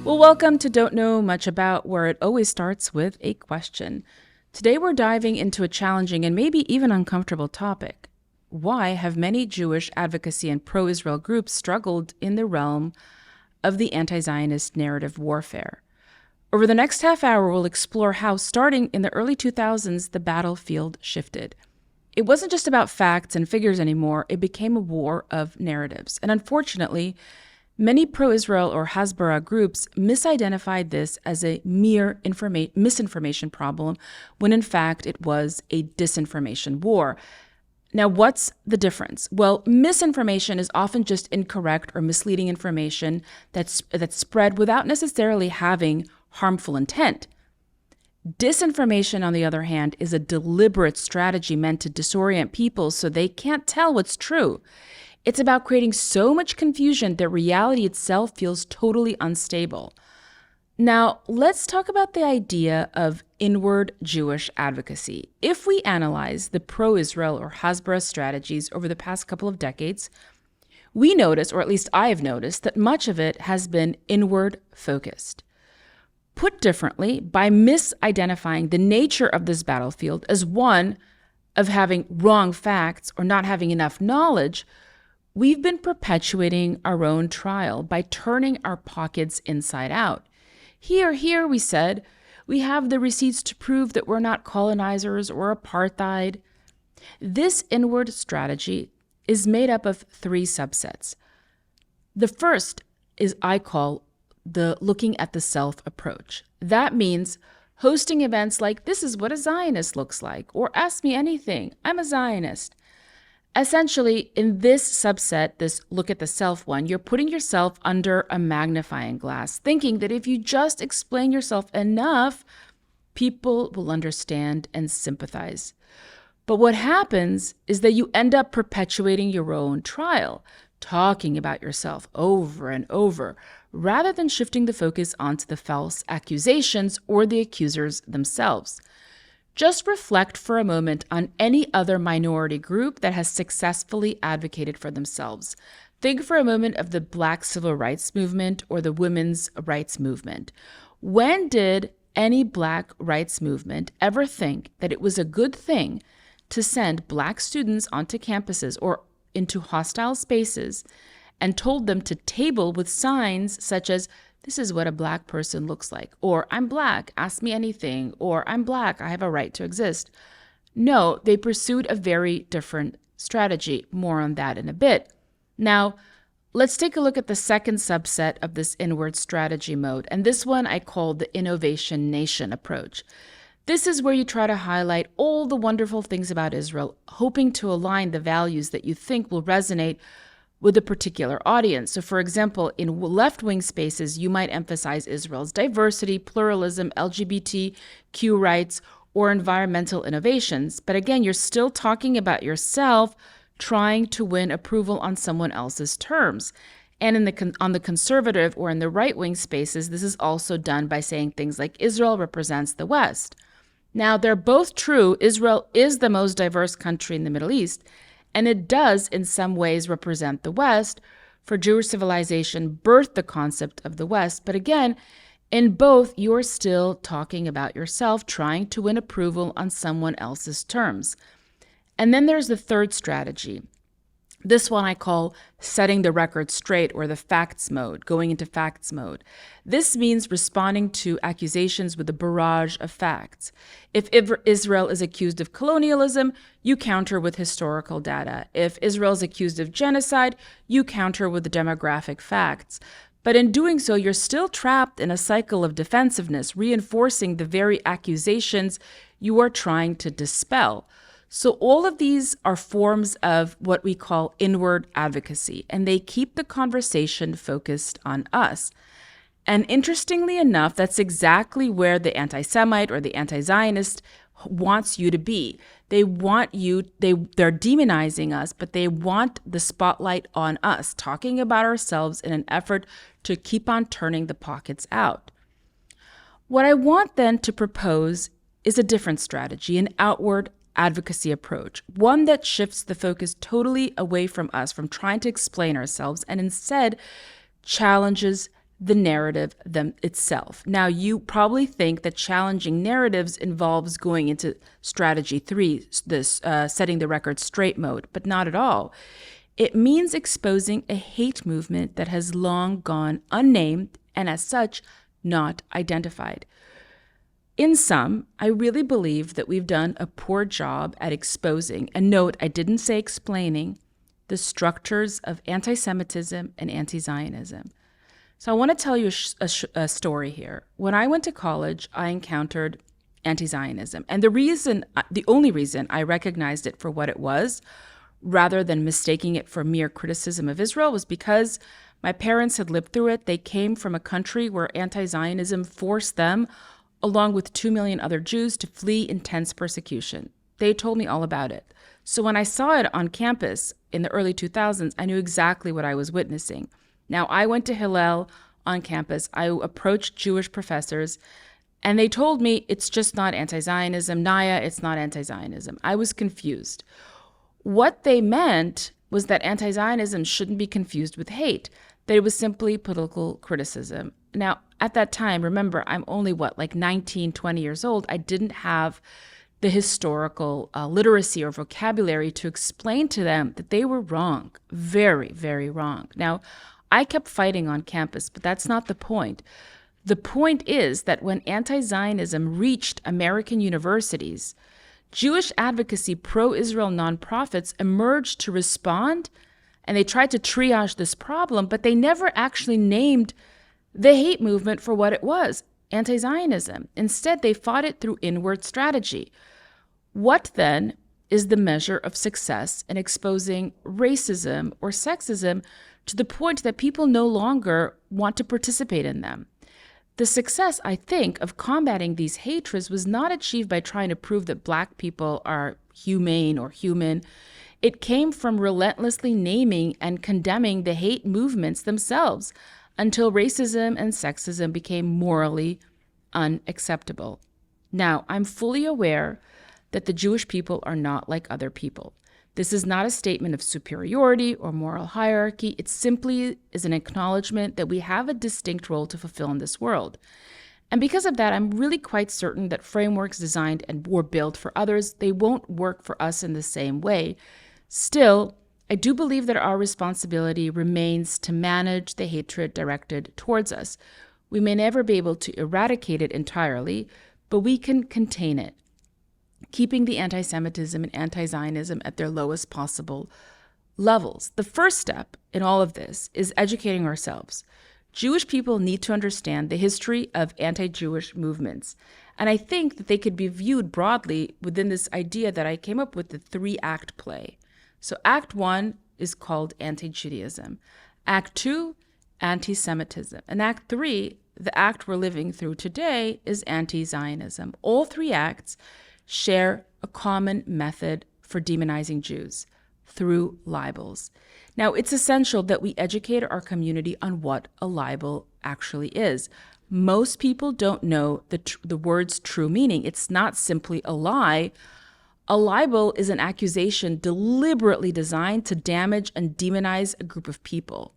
Well, welcome to Don't Know Much About, where it always starts with a question. Today we're diving into a challenging and maybe even uncomfortable topic. Why have many Jewish advocacy and pro-Israel groups struggled in the realm of the anti-Zionist narrative warfare? Over the next half hour, we'll explore how, starting in the early 2000s, the battlefield shifted. It wasn't just about facts and figures anymore, it became a war of narratives. And unfortunately, many pro-Israel or Hasbara groups misidentified this as a mere misinformation problem, when in fact it was a disinformation war. Now, what's the difference? Well, misinformation is often just incorrect or misleading information that's spread without necessarily having harmful intent. Disinformation, on the other hand, is a deliberate strategy meant to disorient people so they can't tell what's true. It's about creating so much confusion that reality itself feels totally unstable. Now, let's talk about the idea of inward Jewish advocacy. If we analyze the pro-Israel or Hasbara strategies over the past couple of decades, we notice, or at least I have noticed, that much of it has been inward focused. Put differently, by misidentifying the nature of this battlefield as one of having wrong facts or not having enough knowledge, we've been perpetuating our own trial by turning our pockets inside out. Here, we said, we have the receipts to prove that we're not colonizers or apartheid. This inward strategy is made up of three subsets. The first is I call the looking at the self approach. That means hosting events like "This is what a Zionist looks like," or "Ask me anything, I'm a Zionist." Essentially, in this subset, this look at the self one, you're putting yourself under a magnifying glass, thinking that if you just explain yourself enough, people will understand and sympathize. But what happens is that you end up perpetuating your own trial, talking about yourself over and over, rather than shifting the focus onto the false accusations or the accusers themselves. Just reflect for a moment on any other minority group that has successfully advocated for themselves. Think for a moment of the Black civil rights movement or the women's rights movement. When did any Black rights movement ever think that it was a good thing to send Black students onto campuses or into hostile spaces and told them to table with signs such as "This is what a Black person looks like," or "I'm Black, ask me anything," or "I'm Black, I have a right to exist"? No, they pursued a very different strategy. More on that in a bit. Now, let's take a look at the second subset of this inward strategy mode, and this one I call the innovation nation approach. This is where you try to highlight all the wonderful things about Israel, hoping to align the values that you think will resonate with a particular audience. So for example, in left-wing spaces, you might emphasize Israel's diversity, pluralism, LGBTQ rights, or environmental innovations. But again, you're still talking about yourself, trying to win approval on someone else's terms. And on the conservative or in the right-wing spaces, this is also done by saying things like Israel represents the West. Now, they're both true. Israel is the most diverse country in the Middle East, and it does, in some ways, represent the West, for Jewish civilization birthed the concept of the West. But again, in both, you're still talking about yourself, trying to win approval on someone else's terms. And then there's the third strategy. This one I call setting the record straight, or the facts mode, going into facts mode. This means responding to accusations with a barrage of facts. If Israel is accused of colonialism, you counter with historical data. If Israel is accused of genocide, you counter with the demographic facts. But in doing so, you're still trapped in a cycle of defensiveness, reinforcing the very accusations you are trying to dispel. So all of these are forms of what we call inward advocacy, and they keep the conversation focused on us. And interestingly enough, that's exactly where the anti-Semite or the anti-Zionist wants you to be. They want you, they're demonizing us, but they want the spotlight on us, talking about ourselves in an effort to keep on turning the pockets out. What I want then to propose is a different strategy, an outward advocacy approach, one that shifts the focus totally away from us, from trying to explain ourselves, and instead challenges the narrative itself. Now, you probably think that challenging narratives involves going into strategy 3, this setting the record straight mode, but not at all. It means exposing a hate movement that has long gone unnamed and, as such, not identified. In sum, I really believe that we've done a poor job at exposing, and note, I didn't say explaining, the structures of anti-Semitism and anti-Zionism. So I want to tell you a story here. When I went to college, I encountered anti-Zionism. And the only reason I recognized it for what it was, rather than mistaking it for mere criticism of Israel, was because my parents had lived through it. They came from a country where anti-Zionism forced them, along with 2 million other Jews, to flee intense persecution. They told me all about it. So when I saw it on campus in the early 2000s, I knew exactly what I was witnessing. Now, I went to Hillel on campus. I approached Jewish professors, and they told me it's just not anti-Zionism. Naya, it's not anti-Zionism. I was confused. What they meant was that anti-Zionism shouldn't be confused with hate, that it was simply political criticism. Now, at that time, remember, I'm only, 19, 20 years old. I didn't have the historical literacy or vocabulary to explain to them that they were wrong, very, very wrong. Now, I kept fighting on campus, but that's not the point. The point is that when anti-Zionism reached American universities, Jewish advocacy pro-Israel nonprofits emerged to respond, and they tried to triage this problem, but they never actually named the hate movement for what it was, anti-Zionism. Instead, they fought it through inward strategy. What then is the measure of success in exposing racism or sexism to the point that people no longer want to participate in them? The success, I think, of combating these hatreds was not achieved by trying to prove that Black people are humane or human. It came from relentlessly naming and condemning the hate movements themselves until racism and sexism became morally unacceptable. Now, I'm fully aware that the Jewish people are not like other people. This is not a statement of superiority or moral hierarchy. It simply is an acknowledgement that we have a distinct role to fulfill in this world. And because of that, I'm really quite certain that frameworks designed and were built for others, they won't work for us in the same way. Still, I do believe that our responsibility remains to manage the hatred directed towards us. We may never be able to eradicate it entirely, but we can contain it, keeping the anti-Semitism and anti-Zionism at their lowest possible levels. The first step in all of this is educating ourselves. Jewish people need to understand the history of anti-Jewish movements. And I think that they could be viewed broadly within this idea that I came up with, the 3-act play. So Act 1 is called anti-Judaism. Act 2, anti-Semitism. And Act 3, the act we're living through today, is anti-Zionism. All 3 acts share a common method for demonizing Jews, through libels. Now, it's essential that we educate our community on what a libel actually is. Most people don't know the word's true meaning. It's not simply a lie. A libel is an accusation deliberately designed to damage and demonize a group of people.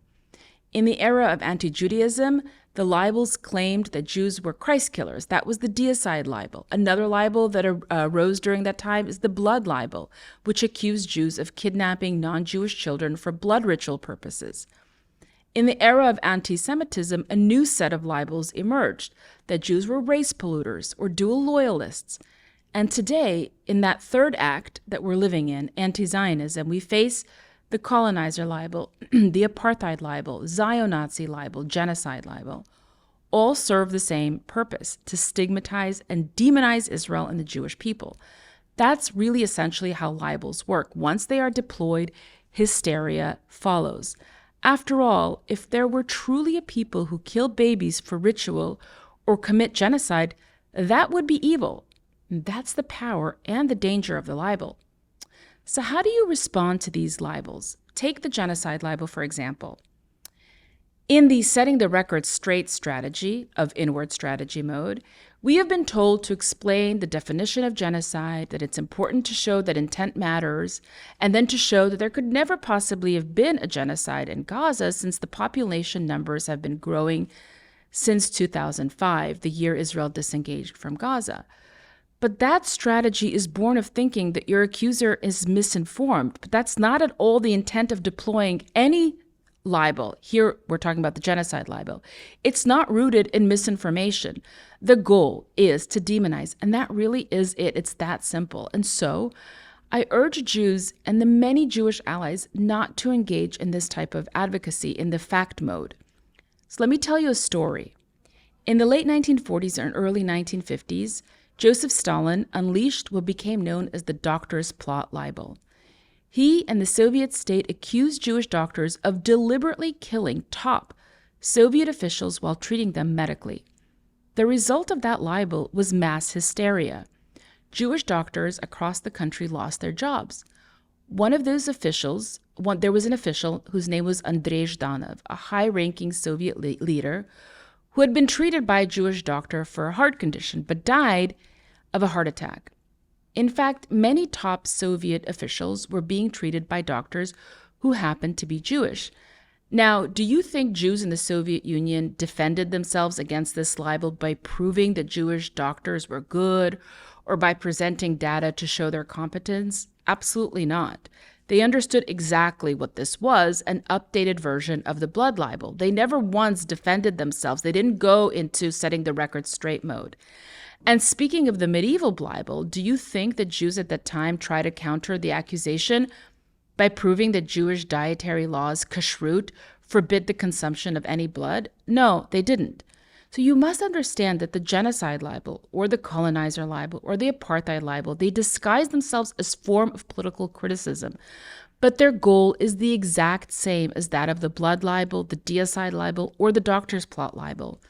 In the era of anti-Judaism, the libels claimed that Jews were Christ killers. That was the deicide libel. Another libel that arose during that time is the blood libel, which accused Jews of kidnapping non-Jewish children for blood ritual purposes. In the era of anti-Semitism, a new set of libels emerged, that Jews were race polluters or dual loyalists. And today, in that 3rd act that we're living in, anti-Zionism, we face the colonizer libel, the apartheid libel, Zio-Nazi libel, genocide libel, all serve the same purpose, to stigmatize and demonize Israel and the Jewish people. That's really essentially how libels work. Once they are deployed, hysteria follows. After all, if there were truly a people who kill babies for ritual or commit genocide, that would be evil. That's the power and the danger of the libel. So how do you respond to these libels? Take the genocide libel, for example. In the setting the record straight strategy of inward strategy mode, we have been told to explain the definition of genocide, that it's important to show that intent matters, and then to show that there could never possibly have been a genocide in Gaza since the population numbers have been growing since 2005, the year Israel disengaged from Gaza. But that strategy is born of thinking that your accuser is misinformed, but that's not at all the intent of deploying any libel. Here, we're talking about the genocide libel. It's not rooted in misinformation. The goal is to demonize, and that really is it. It's that simple. And so I urge Jews and the many Jewish allies not to engage in this type of advocacy in the fact mode. So let me tell you a story. In the late 1940s and early 1950s, Joseph Stalin unleashed what became known as the doctor's plot libel. He and the Soviet state accused Jewish doctors of deliberately killing top Soviet officials while treating them medically. The result of that libel was mass hysteria. Jewish doctors across the country lost their jobs. One of those officials, there was an official whose name was Andrei Zhdanov, a high-ranking Soviet leader who had been treated by a Jewish doctor for a heart condition but died of a heart attack. In fact, many top Soviet officials were being treated by doctors who happened to be Jewish. Now, do you think Jews in the Soviet Union defended themselves against this libel by proving that Jewish doctors were good or by presenting data to show their competence? Absolutely not. They understood exactly what this was, an updated version of the blood libel. They never once defended themselves. They didn't go into setting the record straight mode. And speaking of the medieval libel, do you think that Jews at that time tried to counter the accusation by proving that Jewish dietary laws, kashrut, forbid the consumption of any blood? No, they didn't. So you must understand that the genocide libel or the colonizer libel or the apartheid libel, they disguise themselves as form of political criticism. But their goal is the exact same as that of the blood libel, the deicide libel, or the doctor's plot libel.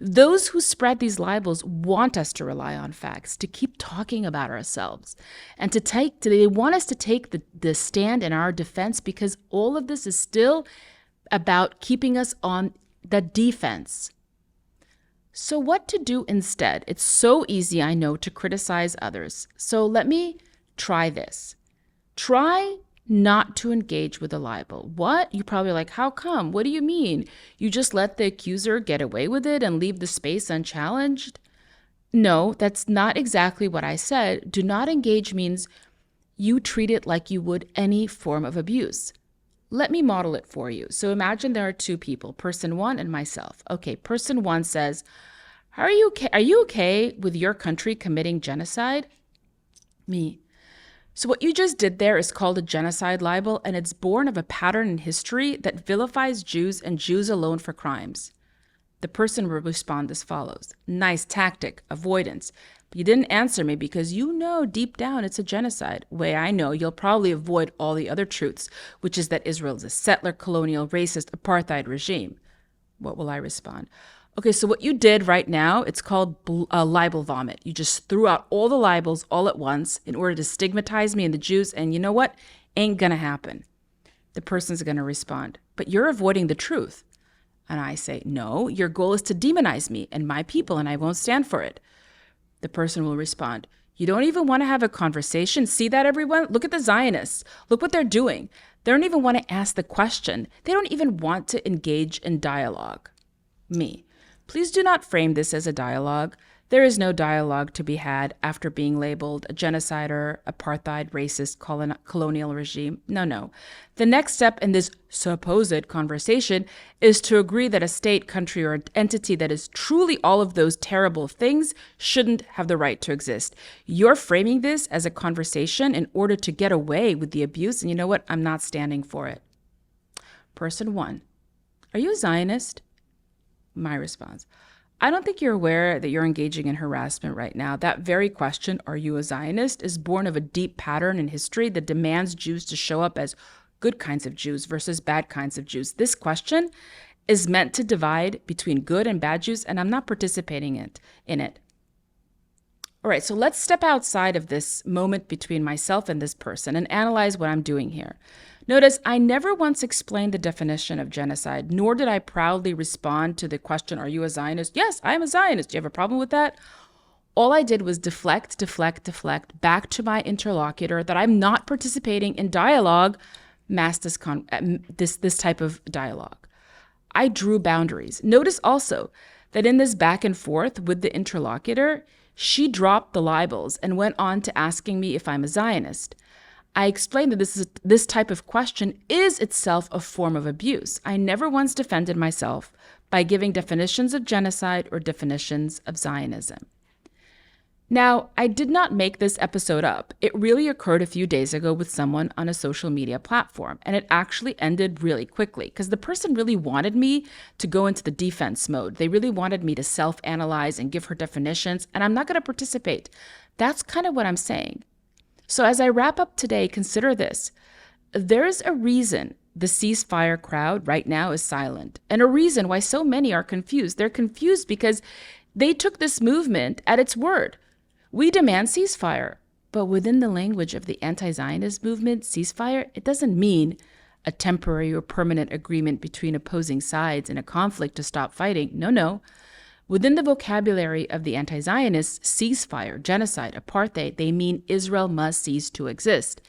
Those who spread these libels want us to rely on facts, to keep talking about ourselves, and they want us to take the stand in our defense because all of this is still about keeping us on the defense. So what to do instead? It's so easy, I know, to criticize others. So let me try this. Try not to engage with a libel. What? You're probably like, how come? What do you mean? You just let the accuser get away with it and leave the space unchallenged? No, that's not exactly what I said. Do not engage means you treat it like you would any form of abuse. Let me model it for you. So imagine there are two people, person one and myself. Okay, person one says, are you okay with your country committing genocide? Me. So what you just did there is called a genocide libel, and it's born of a pattern in history that vilifies Jews and Jews alone for crimes. The person will respond as follows. Nice tactic, avoidance. But you didn't answer me because you know deep down it's a genocide. Way I know, you'll probably avoid all the other truths, which is that Israel is a settler, colonial, racist, apartheid regime. What will I respond? Okay, so what you did right now, it's called libel vomit. You just threw out all the libels all at once in order to stigmatize me and the Jews, and you know what? Ain't gonna happen. The person's gonna respond, but you're avoiding the truth. And I say, no, your goal is to demonize me and my people, and I won't stand for it. The person will respond, you don't even want to have a conversation? See that, everyone? Look at the Zionists. Look what they're doing. They don't even want to ask the question. They don't even want to engage in dialogue. Me. Please do not frame this as a dialogue. There is no dialogue to be had after being labeled a genocider, apartheid, racist, colonial regime. No. The next step in this supposed conversation is to agree that a state, country, or entity that is truly all of those terrible things shouldn't have the right to exist. You're framing this as a conversation in order to get away with the abuse, and you know what? I'm not standing for it. Person one, are you a Zionist? My response, I don't think you're aware that you're engaging in harassment right now. That very question, are you a Zionist, is born of a deep pattern in history that demands Jews to show up as good kinds of Jews versus bad kinds of Jews. This question is meant to divide between good and bad Jews, and I'm not participating in it. All right, so let's step outside of this moment between myself and this person and analyze what I'm doing here. Notice I never once explained the definition of genocide, nor did I proudly respond to the question, are you a Zionist? Yes, I am a Zionist. Do you have a problem with that? All I did was deflect back to my interlocutor that I'm not participating in dialogue, this type of dialogue. I drew boundaries. Notice also that in this back and forth with the interlocutor, she dropped the libels and went on to asking me if I'm a Zionist. I explained that this type of question is itself a form of abuse. I never once defended myself by giving definitions of genocide or definitions of Zionism. Now, I did not make this episode up. It really occurred a few days ago with someone on a social media platform, and it actually ended really quickly because the person really wanted me to go into the defense mode. They really wanted me to self-analyze and give her definitions, and I'm not going to participate. That's kind of what I'm saying. So as I wrap up today, consider this. There's a reason the ceasefire crowd right now is silent, and a reason why so many are confused. They're confused because they took this movement at its word. We demand ceasefire, but within the language of the anti-Zionist movement, ceasefire, it doesn't mean a temporary or permanent agreement between opposing sides in a conflict to stop fighting. No. Within the vocabulary of the anti-Zionists, ceasefire, genocide, apartheid, they mean Israel must cease to exist.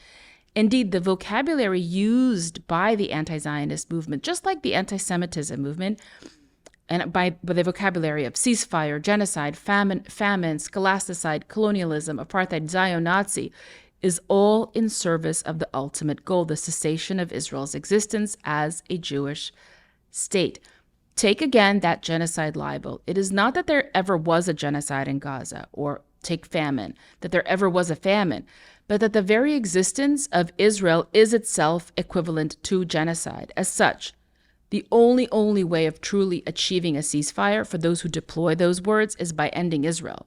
Indeed, the vocabulary used by the anti-Zionist movement, just like the anti-Semitism movement, and by the vocabulary of ceasefire, genocide, famine, scholasticide, colonialism, apartheid, Zion-Nazi, is all in service of the ultimate goal, the cessation of Israel's existence as a Jewish state. Take again that genocide libel. It is not that there ever was a genocide in Gaza, or take famine, that there ever was a famine, but that the very existence of Israel is itself equivalent to genocide. As such, the only way of truly achieving a ceasefire for those who deploy those words is by ending Israel.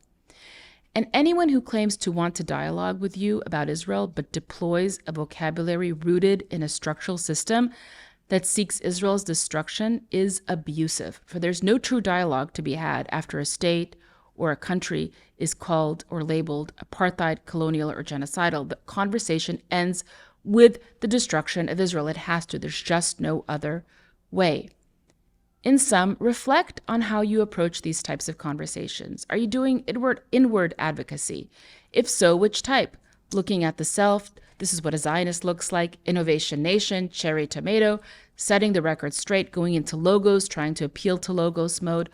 And anyone who claims to want to dialogue with you about Israel but deploys a vocabulary rooted in a structural system that seeks Israel's destruction is abusive, for there's no true dialogue to be had after a state or a country is called or labeled apartheid, colonial, or genocidal. The conversation ends with the destruction of Israel. It has to. There's just no other way. In sum, reflect on how you approach these types of conversations. Are you doing inward advocacy? If so, which type? Looking at the self, this is what a Zionist looks like, innovation nation, cherry tomato, setting the record straight, going into logos, trying to appeal to logos mode.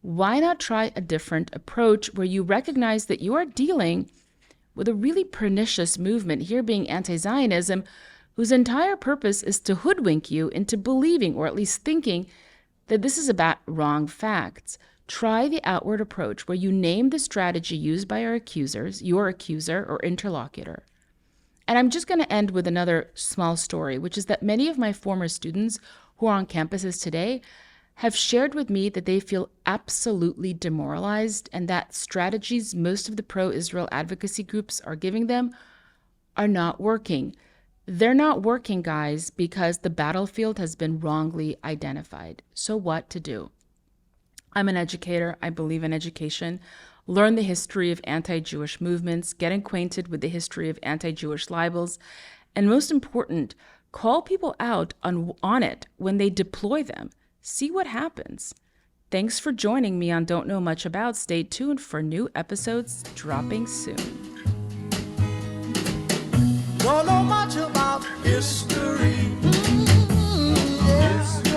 Why not try a different approach where you recognize that you are dealing with a really pernicious movement, here being anti-Zionism, whose entire purpose is to hoodwink you into believing, or at least thinking, that this is about wrong facts. Try the outward approach where you name the strategy used by our accusers, your accuser or interlocutor. And I'm just going to end with another small story, which is that many of my former students who are on campuses today have shared with me that they feel absolutely demoralized and that strategies most of the pro-Israel advocacy groups are giving them are not working. They're not working, guys, because the battlefield has been wrongly identified. So what to do? I'm an educator. I believe in education. Learn the history of anti-Jewish movements, get acquainted with the history of anti-Jewish libels, and most important, call people out on it when they deploy them. See what happens. Thanks for joining me on Don't Know Much About. Stay tuned for new episodes dropping soon. Don't know much about history. Yes.